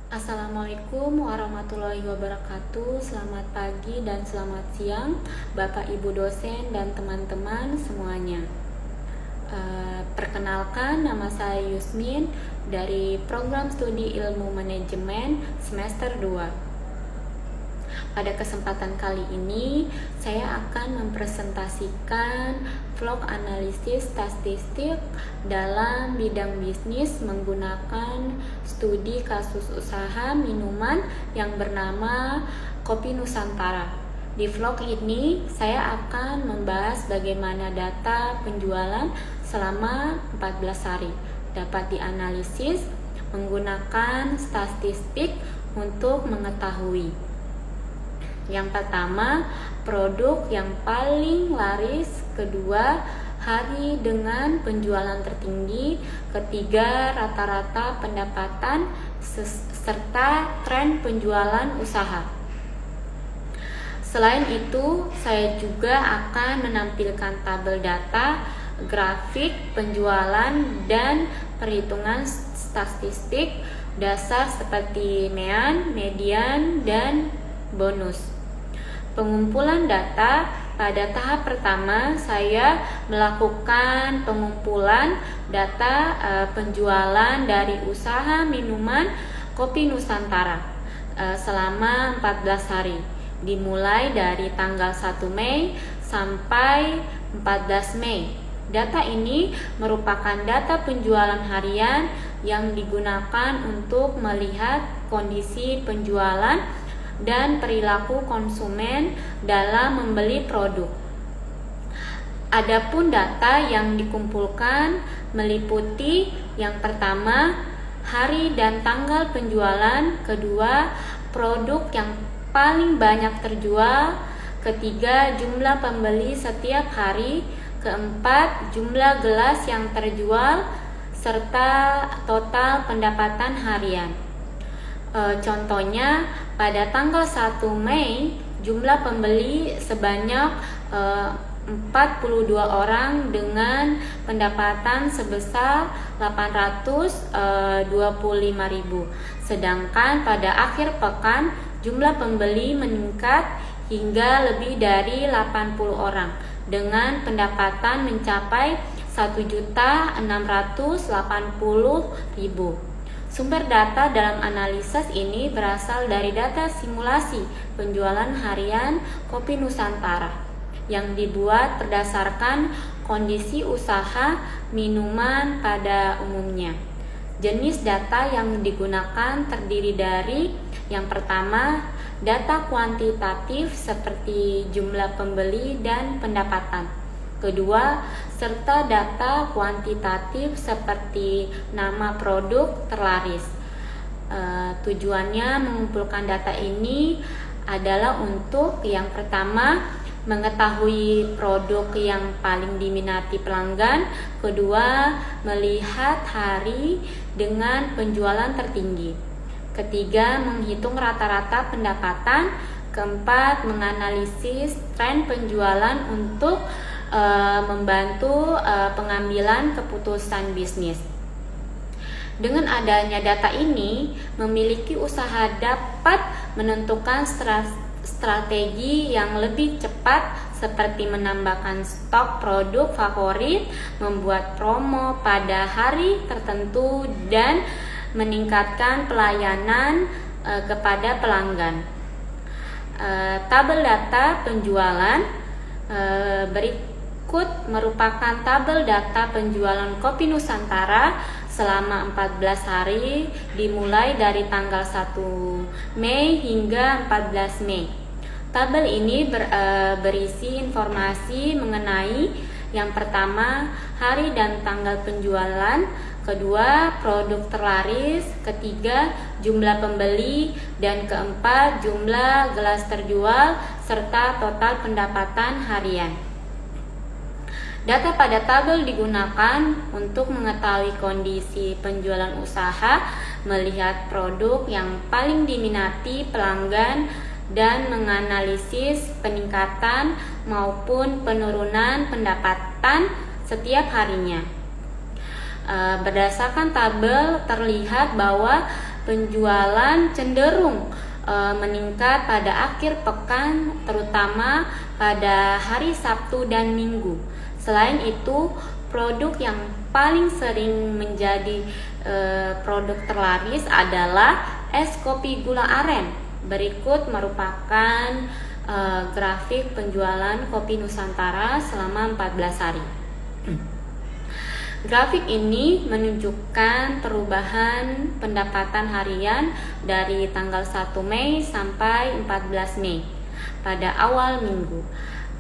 Assalamualaikum warahmatullahi wabarakatuh. Selamat pagi dan selamat siang Bapak Ibu dosen dan teman-teman semuanya. Perkenalkan, nama saya Yusmin dari Program Studi Ilmu Manajemen semester 2. Pada kesempatan kali ini, saya akan mempresentasikan vlog analisis statistik dalam bidang bisnis menggunakan studi kasus usaha minuman yang bernama Kopi Nusantara. Di vlog ini, saya akan membahas bagaimana data penjualan selama 14 hari dapat dianalisis menggunakan statistik untuk mengetahui. Yang pertama, produk yang paling laris. Kedua, hari dengan penjualan tertinggi. Ketiga, rata-rata pendapatan serta tren penjualan usaha. Selain itu, saya juga akan menampilkan tabel data, grafik penjualan, dan perhitungan statistik dasar seperti median, dan bonus. Pengumpulan data. Pada tahap pertama, saya melakukan pengumpulan data penjualan dari usaha minuman Kopi Nusantara selama 14 hari, dimulai dari tanggal 1 Mei sampai 14 Mei. Data ini merupakan data penjualan harian yang digunakan untuk melihat kondisi penjualan dan perilaku konsumen dalam membeli produk. Adapun data yang dikumpulkan meliputi yang pertama, hari dan tanggal penjualan. Kedua, produk yang paling banyak terjual. Ketiga, jumlah pembeli setiap hari. Keempat, jumlah gelas yang terjual serta total pendapatan harian. Contohnya, pada tanggal 1 Mei jumlah pembeli sebanyak 42 orang dengan pendapatan sebesar 825.000. Sedangkan pada akhir pekan jumlah pembeli meningkat hingga lebih dari 80 orang dengan pendapatan mencapai 1.680.000. Sumber data dalam analisis ini berasal dari data simulasi penjualan harian Kopi Nusantara yang dibuat berdasarkan kondisi usaha minuman pada umumnya. Jenis data yang digunakan terdiri dari yang pertama, data kuantitatif seperti jumlah pembeli dan pendapatan. Kedua, serta data kuantitatif seperti nama produk terlaris. Tujuannya mengumpulkan data ini adalah untuk yang pertama, mengetahui produk yang paling diminati pelanggan. Kedua, melihat hari dengan penjualan tertinggi. Ketiga, menghitung rata-rata pendapatan. Keempat, menganalisis tren penjualan untuk membantu pengambilan keputusan bisnis. Dengan adanya data ini, memiliki usaha dapat menentukan strategi yang lebih cepat seperti menambahkan stok produk favorit, membuat promo pada hari tertentu, dan meningkatkan pelayanan kepada pelanggan. Tabel data penjualan berikut merupakan tabel data penjualan Kopi Nusantara selama 14 hari dimulai dari tanggal 1 Mei hingga 14 Mei. Tabel ini berisi informasi mengenai yang pertama, hari dan tanggal penjualan. Kedua, produk terlaris. Ketiga, jumlah pembeli. Dan keempat, jumlah gelas terjual serta total pendapatan harian. Data pada tabel digunakan untuk mengetahui kondisi penjualan usaha, melihat produk yang paling diminati pelanggan, dan menganalisis peningkatan maupun penurunan pendapatan setiap harinya. Berdasarkan tabel terlihat bahwa penjualan cenderung meningkat pada akhir pekan, terutama pada hari Sabtu dan Minggu. Selain itu, produk yang paling sering menjadi produk terlaris adalah es kopi gula aren. Berikut merupakan grafik penjualan kopi Nusantara selama 14 hari. Grafik ini menunjukkan perubahan pendapatan harian dari tanggal 1 Mei sampai 14 Mei pada awal minggu.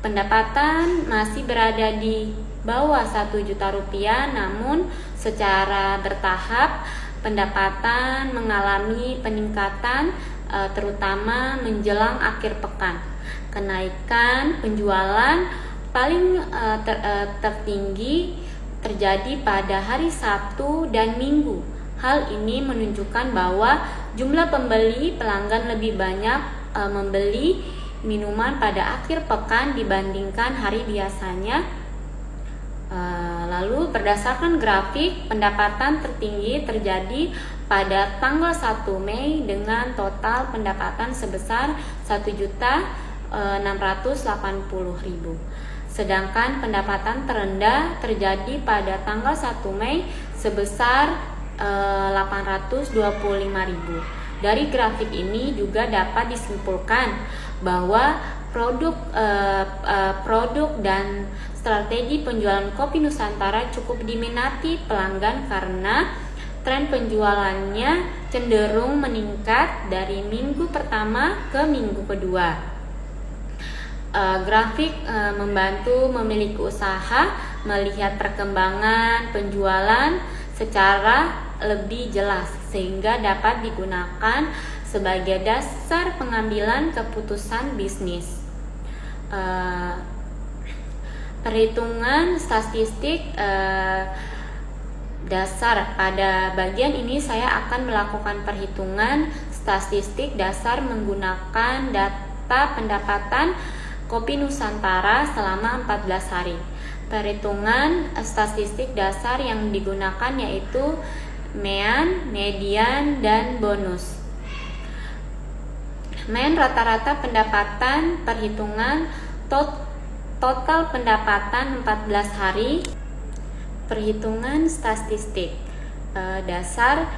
Pendapatan masih berada di bawah 1 juta rupiah, namun secara bertahap pendapatan mengalami peningkatan terutama menjelang akhir pekan. Kenaikan penjualan paling tertinggi terjadi pada hari Sabtu dan Minggu. Hal ini menunjukkan bahwa jumlah pelanggan lebih banyak membeli minuman pada akhir pekan dibandingkan hari biasanya. Lalu berdasarkan grafik, pendapatan tertinggi terjadi pada tanggal 1 Mei dengan total pendapatan sebesar 1.680.000. Sedangkan pendapatan terendah terjadi pada tanggal 1 Mei sebesar 825.000. Dari grafik ini juga dapat disimpulkan bahwa produk dan strategi penjualan kopi Nusantara cukup diminati pelanggan karena tren penjualannya cenderung meningkat dari minggu pertama ke minggu kedua. Grafik membantu memiliki usaha melihat perkembangan penjualan secara lebih jelas sehingga dapat digunakan sebagai dasar pengambilan keputusan bisnis. Perhitungan statistik dasar. Pada bagian ini saya akan melakukan perhitungan statistik dasar menggunakan data pendapatan kopi Nusantara selama 14 hari. Perhitungan statistik dasar yang digunakan yaitu MEAN, median, dan bonus. MEAN rata-rata pendapatan perhitungan total pendapatan 14 hari. Perhitungan statistik dasar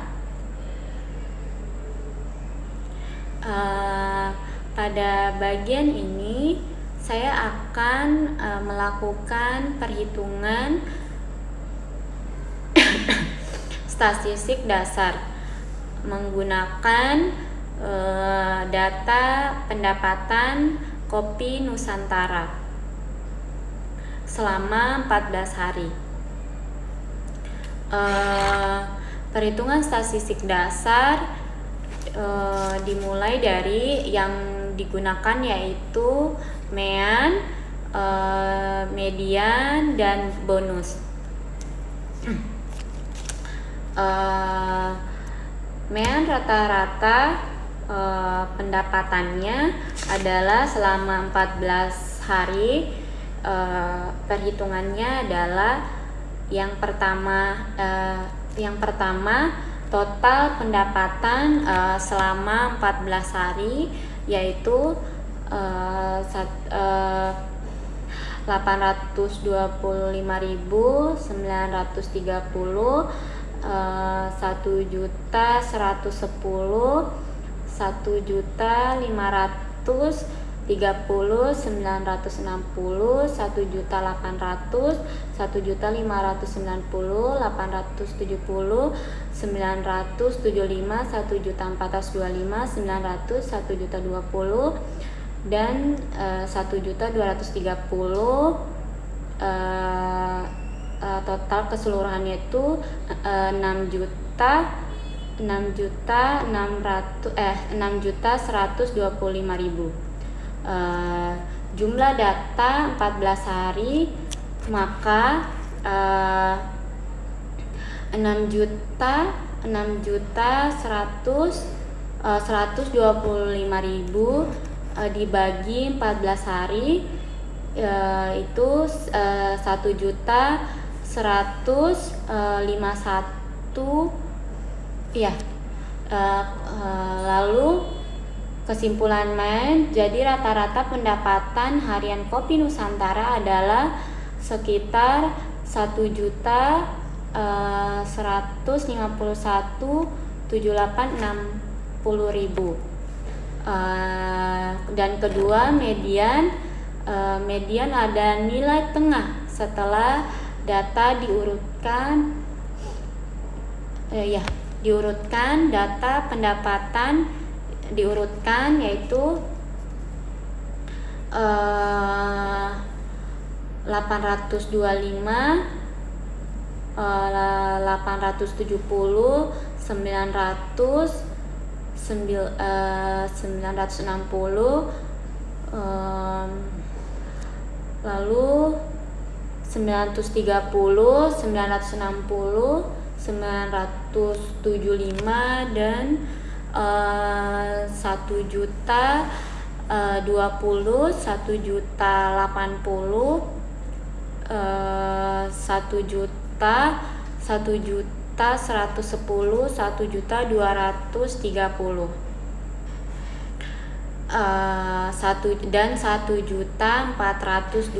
pada bagian ini saya akan melakukan perhitungan statistik dasar menggunakan data pendapatan kopi Nusantara selama 14 hari. Perhitungan statistik dasar dimulai dari yang digunakan yaitu MEAN, median, dan bonus. MEAN rata-rata pendapatannya adalah selama 14 hari. Perhitungannya adalah yang pertama total pendapatan selama 14 hari yaitu 825.930, 1.110.910, 1.530, 960, 1.800, 1.590, 870, 975, 1.425, 900, 1.020, dan 1.230. Total keseluruhannya itu 6.125.000. Jumlah data 14 hari, maka 6.125.000 dibagi 14 hari itu 1.151 ya Lalu kesimpulan jadi rata-rata pendapatan harian Kopi Nusantara adalah sekitar 1.151.780.000. Dan kedua, median ada nilai tengah setelah data diurutkan data pendapatan yaitu 825, 870, 900, 960, lalu 930, 960, 975 dan 1.020, 1.080, 1.110, 1.230, dan 1.425,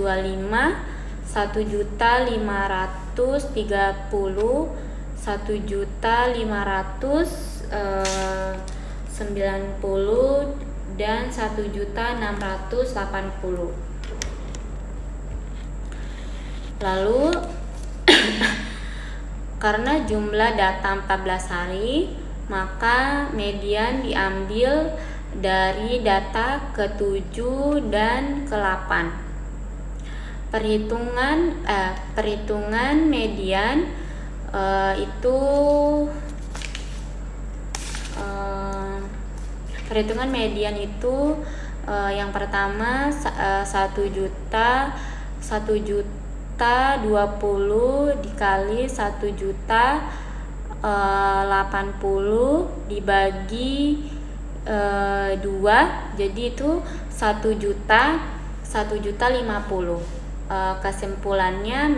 1.530, 1.590 dan 1.680. Lalu karena jumlah data 14 hari, maka median diambil dari data ke-7 dan ke-8. Perhitungan median itu yang pertama 1.020 dikali 1.080 dibagi 2, jadi itu 1.050. Kesimpulannya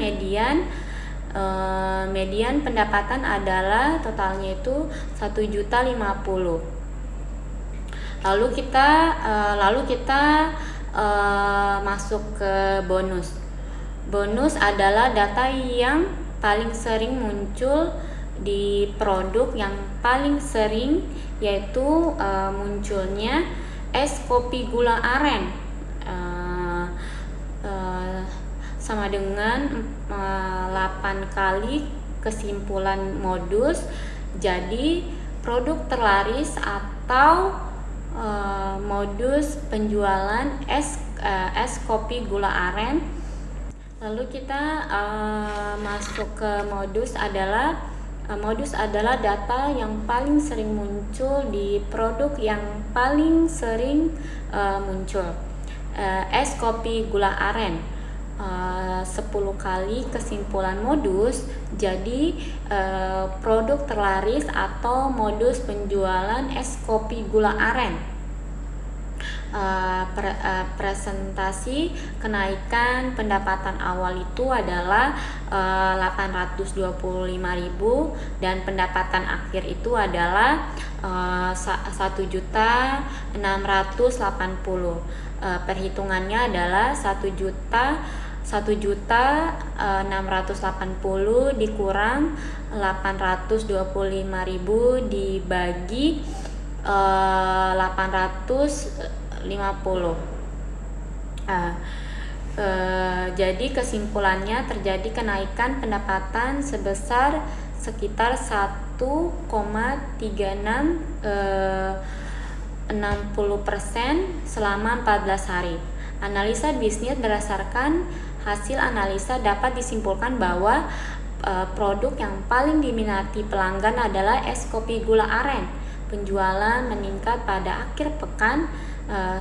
median pendapatan adalah totalnya itu 1.050. Lalu kita masuk ke bonus. Bonus adalah data yang paling sering muncul di produk yang paling sering, yaitu munculnya es kopi gula aren sama dengan 8 kali kesimpulan modus. Jadi produk terlaris atau modus penjualan es kopi gula aren. Lalu kita masuk ke modus adalah data yang paling sering muncul di produk yang paling sering muncul. Es kopi gula aren 10 kali kesimpulan modus, jadi produk terlaris atau modus penjualan es kopi gula aren. Presentasi kenaikan pendapatan awal itu adalah 825.000 dan pendapatan akhir itu adalah 1.680. Perhitungannya adalah 1.680 dikurang 825.000 dibagi 850. Jadi kesimpulannya terjadi kenaikan pendapatan sebesar sekitar 1,3660% selama 14 hari. Analisa bisnis berdasarkan hasil analisa dapat disimpulkan bahwa produk yang paling diminati pelanggan adalah es kopi gula aren. Penjualan meningkat pada akhir pekan.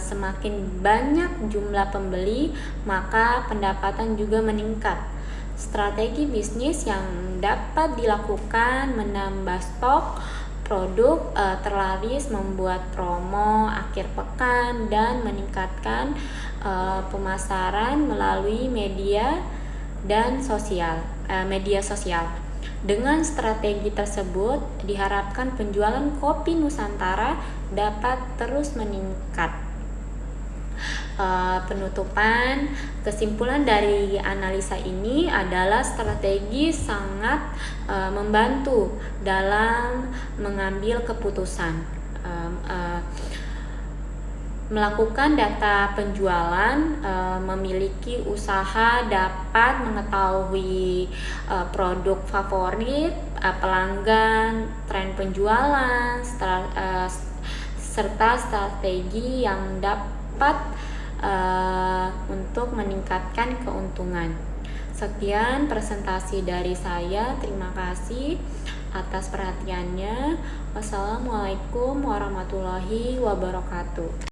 Semakin banyak jumlah pembeli, maka pendapatan juga meningkat. Strategi bisnis yang dapat dilakukan menambah stok produk terlaris, membuat promo akhir pekan, dan meningkatkan pemasaran melalui media sosial. Dengan strategi tersebut, diharapkan penjualan kopi Nusantara dapat terus meningkat. Penutupan, kesimpulan dari analisa ini adalah strategi sangat membantu dalam mengambil keputusan. Melakukan data penjualan, memiliki usaha dapat mengetahui produk favorit, pelanggan, tren penjualan, serta strategi yang dapat untuk meningkatkan keuntungan. Sekian presentasi dari saya. Terima kasih atas perhatiannya. Wassalamualaikum warahmatullahi wabarakatuh.